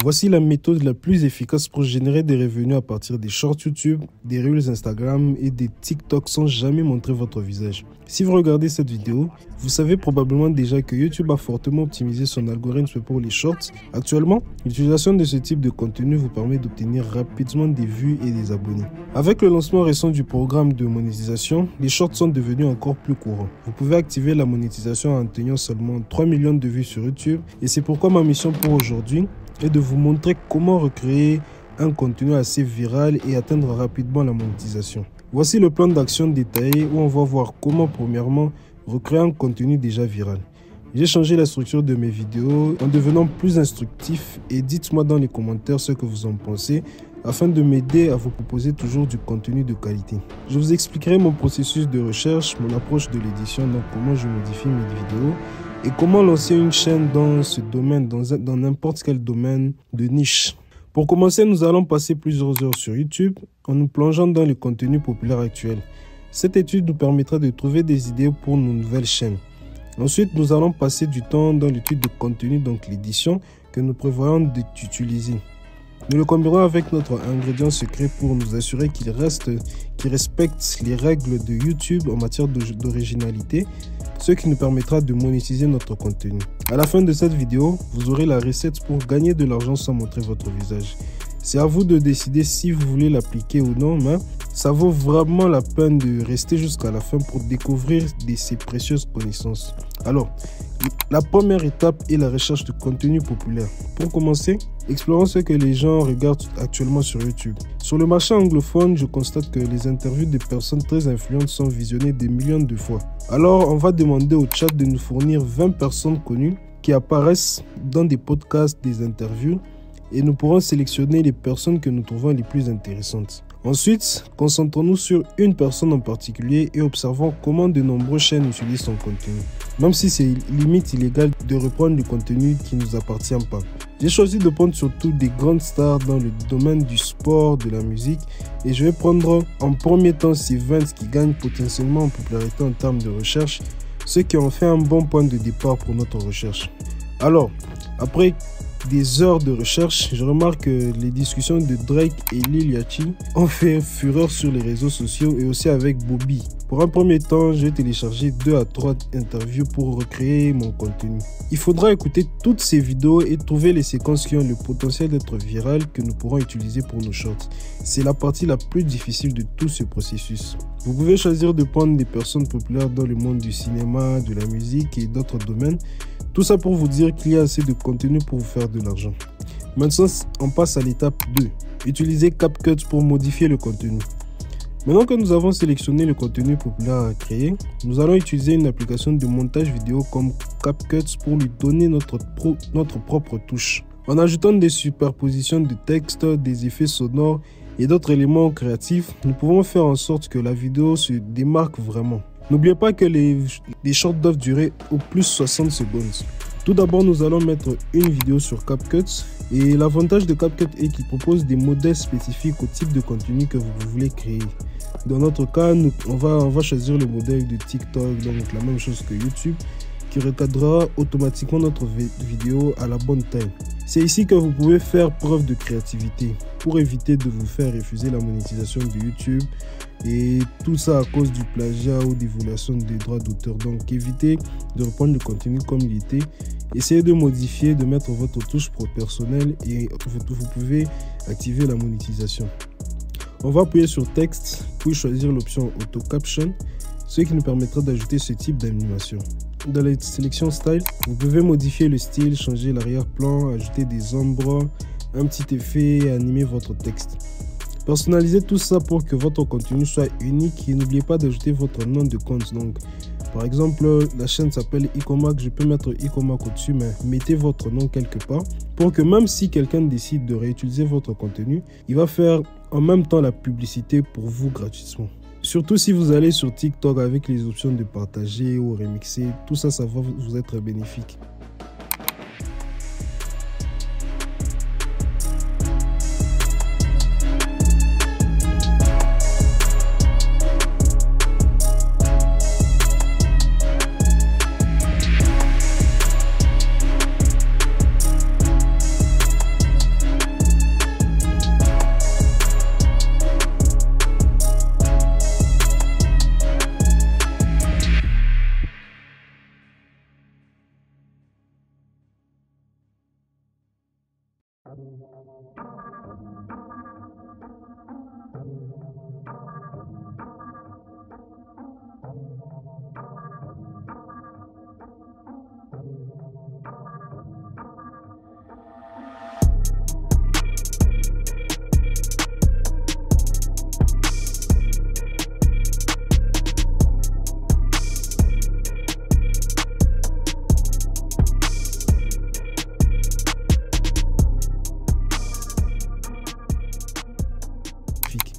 Voici la méthode la plus efficace pour générer des revenus à partir des shorts YouTube, des Reels Instagram et des TikTok sans jamais montrer votre visage. Si vous regardez cette vidéo, vous savez probablement déjà que YouTube a fortement optimisé son algorithme pour les shorts. Actuellement, l'utilisation de ce type de contenu vous permet d'obtenir rapidement des vues et des abonnés. Avec le lancement récent du programme de monétisation, les shorts sont devenus encore plus courants. Vous pouvez activer la monétisation en atteignant seulement 3 millions de vues sur YouTube et c'est pourquoi ma mission pour aujourd'hui est de vous montrer comment recréer un contenu assez viral et atteindre rapidement la monétisation. Voici le plan d'action détaillé où on va voir comment premièrement recréer un contenu déjà viral. J'ai changé la structure de mes vidéos en devenant plus instructif et dites-moi dans les commentaires ce que vous en pensez afin de m'aider à vous proposer toujours du contenu de qualité. Je vous expliquerai mon processus de recherche, mon approche de l'édition, donc comment je modifie mes vidéos et comment lancer une chaîne dans ce domaine, dans n'importe quel domaine de niche. Pour commencer, nous allons passer plusieurs heures sur YouTube en nous plongeant dans les contenus populaires actuels. Cette étude nous permettra de trouver des idées pour nos nouvelles chaînes. Ensuite, nous allons passer du temps dans l'étude de contenu, donc l'édition, que nous prévoyons d'utiliser. Nous le combinerons avec notre ingrédient secret pour nous assurer qu'il respecte les règles de YouTube en matière d'originalité, ce qui nous permettra de monétiser notre contenu. À la fin de cette vidéo, vous aurez la recette pour gagner de l'argent sans montrer votre visage. C'est à vous de décider si vous voulez l'appliquer ou non, mais ça vaut vraiment la peine de rester jusqu'à la fin pour découvrir ces précieuses connaissances. Alors, la première étape est la recherche de contenu populaire. Pour commencer, explorons ce que les gens regardent actuellement sur YouTube. Sur le marché anglophone, je constate que les interviews de personnes très influentes sont visionnées des millions de fois. Alors, on va demander au chat de nous fournir 20 personnes connues qui apparaissent dans des podcasts, des interviews, et nous pourrons sélectionner les personnes que nous trouvons les plus intéressantes. Ensuite, concentrons-nous sur une personne en particulier et observons comment de nombreuses chaînes utilisent son contenu. Même si c'est limite illégal de reprendre du contenu qui ne nous appartient pas. J'ai choisi de prendre surtout des grandes stars dans le domaine du sport, de la musique et je vais prendre en premier temps ces 20 qui gagnent potentiellement en popularité en termes de recherche, ce qui en fait un bon point de départ pour notre recherche. Alors, après des heures de recherche, je remarque que les discussions de Drake et Lil Yachty ont fait fureur sur les réseaux sociaux et aussi avec Bobby. Pour un premier temps, je vais télécharger 2 à 3 interviews pour recréer mon contenu. Il faudra écouter toutes ces vidéos et trouver les séquences qui ont le potentiel d'être virales que nous pourrons utiliser pour nos shorts. C'est la partie la plus difficile de tout ce processus. Vous pouvez choisir de prendre des personnes populaires dans le monde du cinéma, de la musique et d'autres domaines. Tout ça pour vous dire qu'il y a assez de contenu pour vous faire de l'argent. Maintenant, on passe à l'étape 2. Utilisez CapCut pour modifier le contenu. Maintenant que nous avons sélectionné le contenu populaire à créer, nous allons utiliser une application de montage vidéo comme CapCut pour lui donner notre propre touche. En ajoutant des superpositions de textes, des effets sonores et d'autres éléments créatifs, nous pouvons faire en sorte que la vidéo se démarque vraiment. N'oubliez pas que les shorts doivent durer au plus 60 secondes. Tout d'abord, nous allons mettre une vidéo sur CapCut et l'avantage de CapCut est qu'il propose des modèles spécifiques au type de contenu que vous voulez créer. Dans notre cas, on va choisir le modèle de TikTok, donc la même chose que YouTube, qui recadrera automatiquement notre vidéo à la bonne taille. C'est ici que vous pouvez faire preuve de créativité pour éviter de vous faire refuser la monétisation de YouTube et tout ça à cause du plagiat ou des violations des droits d'auteur. Donc évitez de reprendre le contenu comme il était. Essayez de modifier, de mettre votre touche personnelle et vous pouvez activer la monétisation. On va appuyer sur texte puis choisir l'option Auto Caption, ce qui nous permettra d'ajouter ce type d'animation. Dans la sélection style, vous pouvez modifier le style, changer l'arrière-plan, ajouter des ombres, un petit effet et animer votre texte. Personnalisez tout ça pour que votre contenu soit unique et n'oubliez pas d'ajouter votre nom de compte. Donc, par exemple, la chaîne s'appelle Ecomac, je peux mettre Ecomac au-dessus, mais mettez votre nom quelque part pour que même si quelqu'un décide de réutiliser votre contenu, il va faire en même temps la publicité pour vous gratuitement. Surtout si vous allez sur TikTok avec les options de partager ou remixer, tout ça, ça va vous être bénéfique.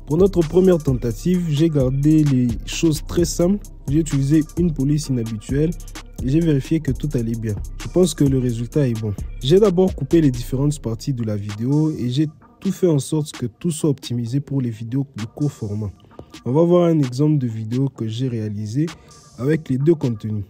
Pour notre première tentative, j'ai gardé les choses très simples. J'ai utilisé une police inhabituelle et j'ai vérifié que tout allait bien. Je pense que le résultat est bon. J'ai d'abord coupé les différentes parties de la vidéo et j'ai tout fait en sorte que tout soit optimisé pour les vidéos de court format. On va voir un exemple de vidéo que j'ai réalisé avec les deux contenus.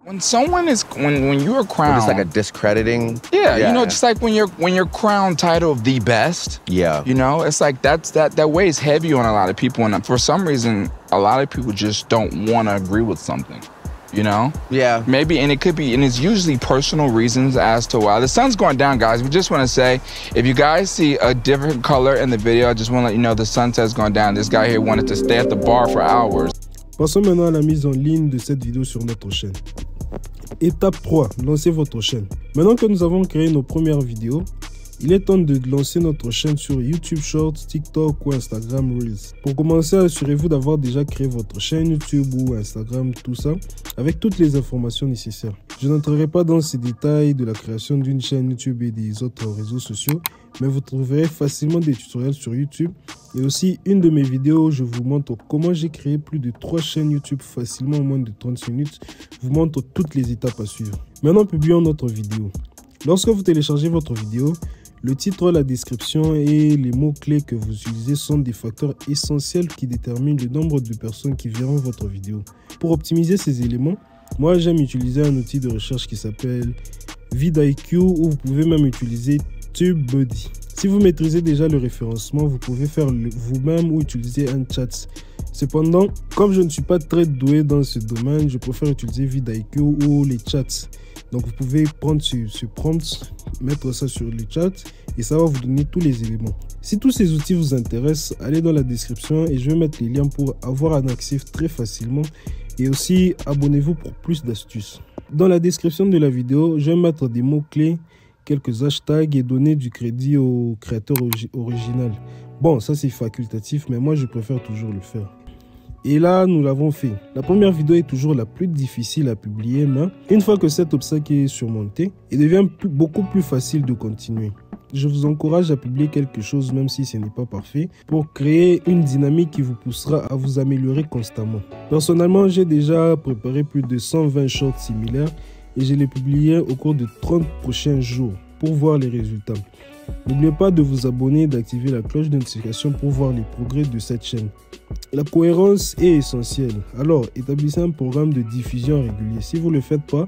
When someone is when you're crowned, It's like a discrediting. yeah, you know, just like when you're crowned title of the best. Yeah. You know, it's like that weighs heavy on a lot of people, and for some reason, a lot of people just don't want to agree with something. You know? Yeah. Maybe, and it could be, and it's usually personal reasons as to why. The sun's going down, guys. We just want to say, if you guys see a different color in the video, I just want to let you know the sunset's going down. This guy here wanted to stay at the bar for hours. Passons maintenant à la mise en ligne de cette vidéo sur notre chaîne. Étape 3, lancez votre chaîne. Maintenant que nous avons créé nos premières vidéos, il est temps de lancer notre chaîne sur YouTube Shorts, TikTok ou Instagram Reels. Pour commencer, assurez-vous d'avoir déjà créé votre chaîne YouTube ou Instagram, tout ça, avec toutes les informations nécessaires. Je n'entrerai pas dans ces détails de la création d'une chaîne YouTube et des autres réseaux sociaux, mais vous trouverez facilement des tutoriels sur YouTube. Et aussi, une de mes vidéos où je vous montre comment j'ai créé plus de 3 chaînes YouTube facilement en moins de 30 minutes, vous montre toutes les étapes à suivre. Maintenant, publions notre vidéo. Lorsque vous téléchargez votre vidéo, le titre, la description et les mots-clés que vous utilisez sont des facteurs essentiels qui déterminent le nombre de personnes qui verront votre vidéo. Pour optimiser ces éléments, moi j'aime utiliser un outil de recherche qui s'appelle vidIQ ou vous pouvez même utiliser TubeBuddy. Si vous maîtrisez déjà le référencement, vous pouvez faire vous-même ou utiliser un chat. Cependant, comme je ne suis pas très doué dans ce domaine, je préfère utiliser vidIQ ou les chats. Donc vous pouvez prendre ce prompt, mettre ça sur le chat et ça va vous donner tous les éléments. Si tous ces outils vous intéressent, allez dans la description et je vais mettre les liens pour avoir un accès très facilement. Et aussi, abonnez-vous pour plus d'astuces. Dans la description de la vidéo, je vais mettre des mots-clés, quelques hashtags et donner du crédit au créateur original. Bon, ça c'est facultatif, mais moi je préfère toujours le faire. Et là, nous l'avons fait. La première vidéo est toujours la plus difficile à publier, mais une fois que cet obstacle est surmonté, il devient beaucoup plus facile de continuer. Je vous encourage à publier quelque chose, même si ce n'est pas parfait, pour créer une dynamique qui vous poussera à vous améliorer constamment. Personnellement, j'ai déjà préparé plus de 120 shorts similaires et je les publiais au cours de 30 prochains jours pour voir les résultats. N'oubliez pas de vous abonner et d'activer la cloche de notification pour voir les progrès de cette chaîne. La cohérence est essentielle. Alors, établissez un programme de diffusion régulier. Si vous ne le faites pas,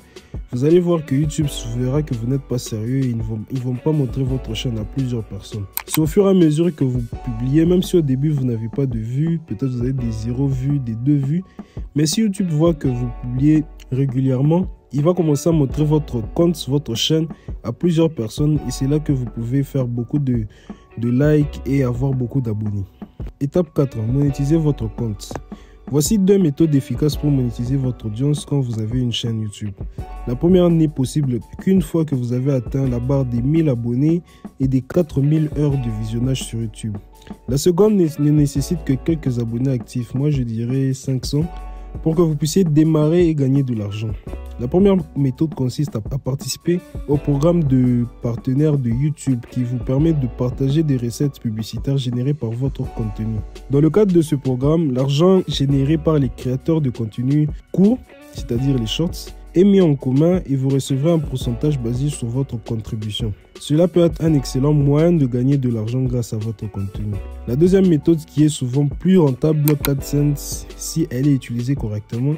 vous allez voir que YouTube verra que vous n'êtes pas sérieux et ils ne vont pas montrer votre chaîne à plusieurs personnes. C'est au fur et à mesure que vous publiez, même si au début vous n'avez pas de vues, peut-être vous avez des 0 vues, des 2 vues. Mais si YouTube voit que vous publiez régulièrement, il va commencer à montrer votre compte, votre chaîne à plusieurs personnes et c'est là que vous pouvez faire beaucoup de likes et avoir beaucoup d'abonnés. Étape 4. Monétiser votre compte. Voici 2 méthodes efficaces pour monétiser votre audience quand vous avez une chaîne YouTube. La première n'est possible qu'une fois que vous avez atteint la barre des 1000 abonnés et des 4000 heures de visionnage sur YouTube. La seconde ne nécessite que quelques abonnés actifs, moi je dirais 500, pour que vous puissiez démarrer et gagner de l'argent. La première méthode consiste à participer au programme de partenaires de YouTube qui vous permet de partager des recettes publicitaires générées par votre contenu. Dans le cadre de ce programme, l'argent généré par les créateurs de contenu court, c'est-à-dire les shorts, est mis en commun et vous recevrez un pourcentage basé sur votre contribution. Cela peut être un excellent moyen de gagner de l'argent grâce à votre contenu. La deuxième méthode qui est souvent plus rentable qu'AdSense si elle est utilisée correctement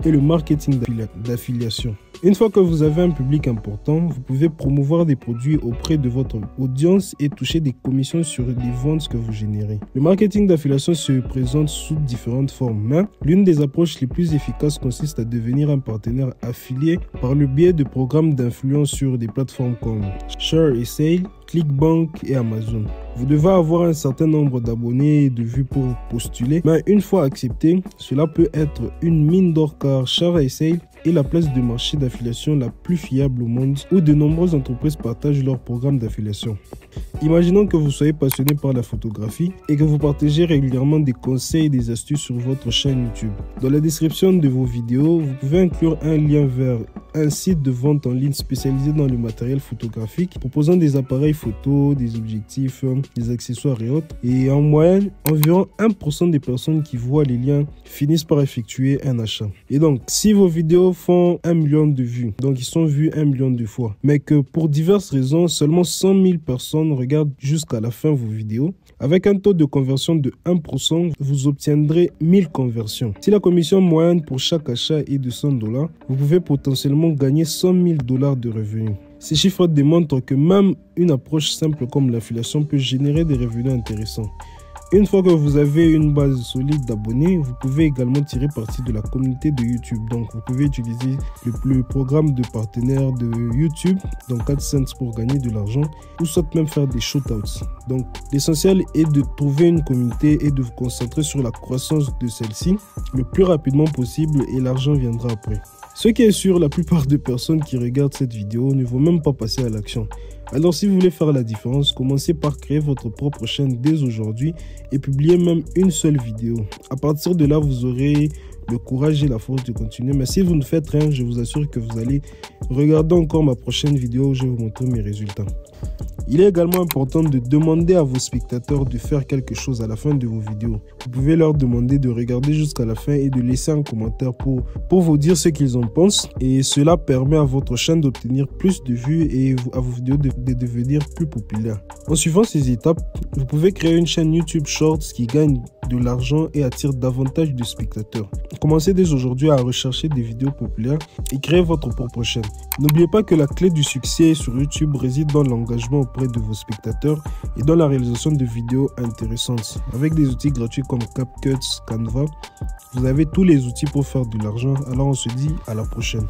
est le marketing d'affiliation. Une fois que vous avez un public important, vous pouvez promouvoir des produits auprès de votre audience et toucher des commissions sur les ventes que vous générez. Le marketing d'affiliation se présente sous différentes formes, mais l'une des approches les plus efficaces consiste à devenir un partenaire affilié par le biais de programmes d'influence sur des plateformes comme Share et Sale, ClickBank et Amazon. Vous devez avoir un certain nombre d'abonnés et de vues pour postuler, mais une fois accepté, cela peut être une mine d'or car Share et Sale est la place de marché d'affiliation la plus fiable au monde où de nombreuses entreprises partagent leurs programmes d'affiliation. Imaginons que vous soyez passionné par la photographie et que vous partagez régulièrement des conseils et des astuces sur votre chaîne YouTube. Dans la description de vos vidéos, vous pouvez inclure un lien vers un site de vente en ligne spécialisé dans le matériel photographique, proposant des appareils photo, des objectifs, des accessoires et autres. Et en moyenne, environ 1% des personnes qui voient les liens finissent par effectuer un achat. Et donc, si vos vidéos font 1 million de vues, donc ils sont vus 1 million de fois, mais que pour diverses raisons, seulement 100 000 personnes regardent jusqu'à la fin vos vidéos, avec un taux de conversion de 1%, vous obtiendrez 1000 conversions. Si la commission moyenne pour chaque achat est de $100, vous pouvez potentiellement gagner $100 000 de revenus. Ces chiffres démontrent que même une approche simple comme l'affiliation peut générer des revenus intéressants. Une fois que vous avez une base solide d'abonnés, vous pouvez également tirer parti de la communauté de YouTube. Donc, vous pouvez utiliser le programme de partenaire de YouTube, donc AdSense pour gagner de l'argent, ou soit même faire des shootouts. Donc, l'essentiel est de trouver une communauté et de vous concentrer sur la croissance de celle-ci le plus rapidement possible et l'argent viendra après. Ce qui est sûr, la plupart des personnes qui regardent cette vidéo ne vont même pas passer à l'action. Alors si vous voulez faire la différence, commencez par créer votre propre chaîne dès aujourd'hui et publier même une seule vidéo. À partir de là, vous aurez le courage et la force de continuer. Mais si vous ne faites rien, je vous assure que vous allez regarder encore ma prochaine vidéo où je vais vous montrer mes résultats. Il est également important de demander à vos spectateurs de faire quelque chose à la fin de vos vidéos. Vous pouvez leur demander de regarder jusqu'à la fin et de laisser un commentaire pour vous dire ce qu'ils en pensent. Et cela permet à votre chaîne d'obtenir plus de vues et à vos vidéos de devenir plus populaires. En suivant ces étapes, vous pouvez créer une chaîne YouTube Shorts qui gagne de l'argent et attire davantage de spectateurs. Commencez dès aujourd'hui à rechercher des vidéos populaires et créer votre propre chaîne. N'oubliez pas que la clé du succès sur YouTube réside dans l'engagement auprès de vos spectateurs et dans la réalisation de vidéos intéressantes. Avec des outils gratuits comme CapCut, Canva, vous avez tous les outils pour faire de l'argent. Alors on se dit à la prochaine.